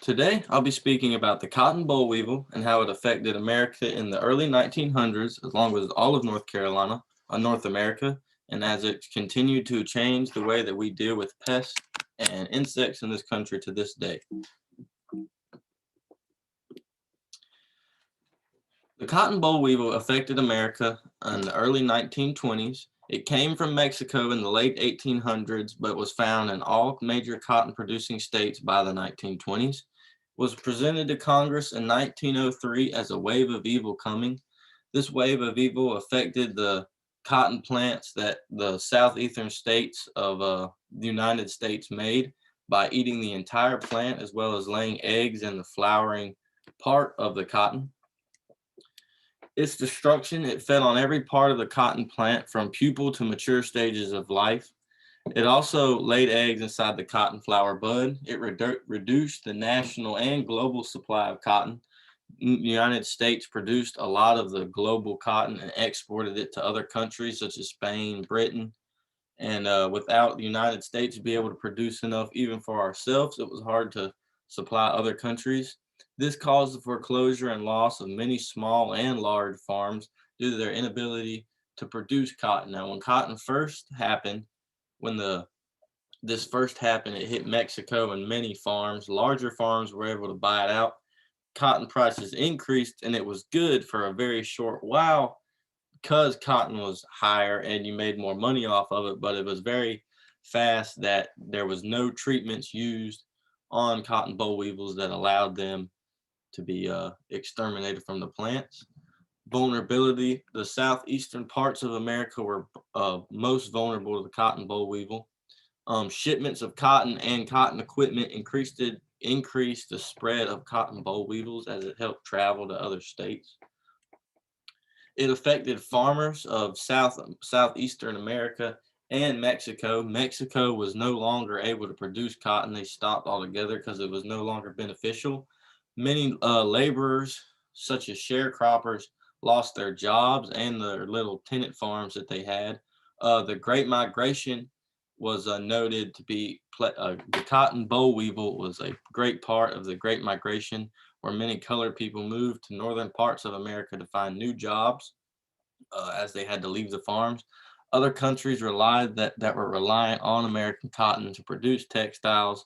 Today, I'll be speaking about the cotton boll weevil and how it affected America in the early 1900s, as long as all of North Carolina, North America, and as it continued to change the way that we deal with pests and insects in this country to this day. The cotton boll weevil affected America in the early 1920s. It came from Mexico in the late 1800s, but was found in all major cotton producing states by the 1920s. Was presented to Congress in 1903 as a wave of evil coming. This wave of evil affected the cotton plants that the southeastern states of the United States made by eating the entire plant as well as laying eggs in the flowering part of the cotton. Its destruction, it fed on every part of the cotton plant from pupal to mature stages of life. It also laid eggs inside the cotton flower bud. It reduced the national and global supply of cotton. The United States produced a lot of the global cotton and exported it to other countries such as Spain, Britain. And without the United States to be able to produce enough even for ourselves, it was hard to supply other countries. This caused the foreclosure and loss of many small and large farms due to their inability to produce cotton. Now, when cotton first happened, when the this first happened, it hit Mexico and many farms. Larger farms were able to buy it out. Cotton prices increased, and it was good for a very short while because cotton was higher and you made more money off of it. But it was very fast that there was no treatments used on cotton boll weevils that allowed them to be exterminated from the plants. Vulnerability: the southeastern parts of America were most vulnerable to the cotton boll weevil. Shipments of cotton and cotton equipment increased the spread of cotton boll weevils as it helped travel to other states. It affected farmers of southeastern America and Mexico. Mexico was no longer able to produce cotton. They stopped altogether because it was no longer beneficial. Many laborers, such as sharecroppers, lost their jobs and their little tenant farms that they had. The Great Migration was noted to be the cotton boll weevil was a great part of the Great Migration, where many colored people moved to northern parts of America to find new jobs as they had to leave the farms. Other countries that were reliant on American cotton to produce textiles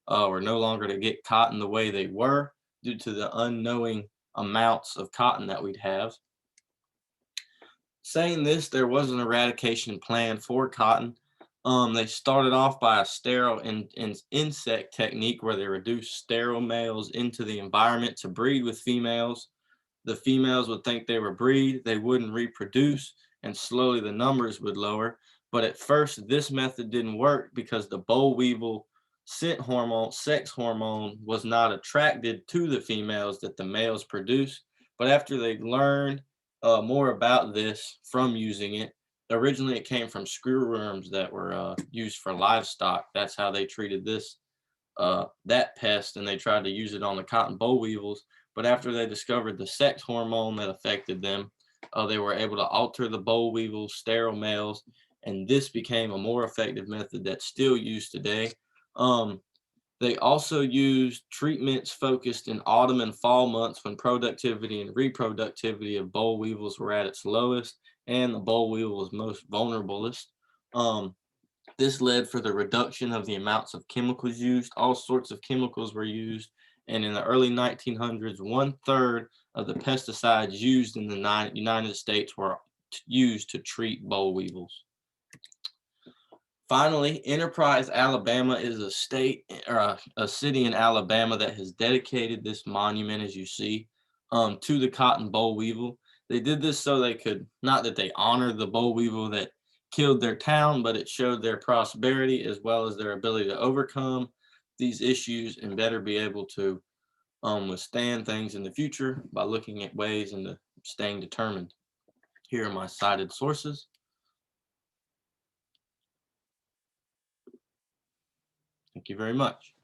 were no longer to get cotton the way they were due to the unknowing amounts of cotton that we'd have. Saying this, there was an eradication plan for cotton. They started off by a sterile insect technique where they reduced sterile males into the environment to breed with females. The females would think they were breed, they wouldn't reproduce, and slowly the numbers would lower. But at first, this method didn't work because the boll weevil sex hormone, was not attracted to the females that the males produce. But after they learned more about this from using it, originally it came from screwworms that were used for livestock. That's how they treated that pest, and they tried to use it on the cotton boll weevils. But after they discovered the sex hormone that affected them, they were able to alter the boll weevils, sterile males, and this became a more effective method that's still used today. Um, they also used treatments focused in autumn and fall months when productivity and reproductivity of boll weevils were at its lowest and the boll weevil was most vulnerablest. Um, this led for the reduction of the amounts of chemicals used. All sorts of chemicals were used, and in the early 1900s, 1/3 of the pesticides used in the United States were used to treat boll weevils. Finally, Enterprise, Alabama is a state or a city in Alabama that has dedicated this monument, as you see, to the cotton boll weevil. They did this so they could, not that they honored the boll weevil that killed their town, but it showed their prosperity as well as their ability to overcome these issues and better be able to withstand things in the future by looking at ways and staying determined. Here are my cited sources. Thank you very much.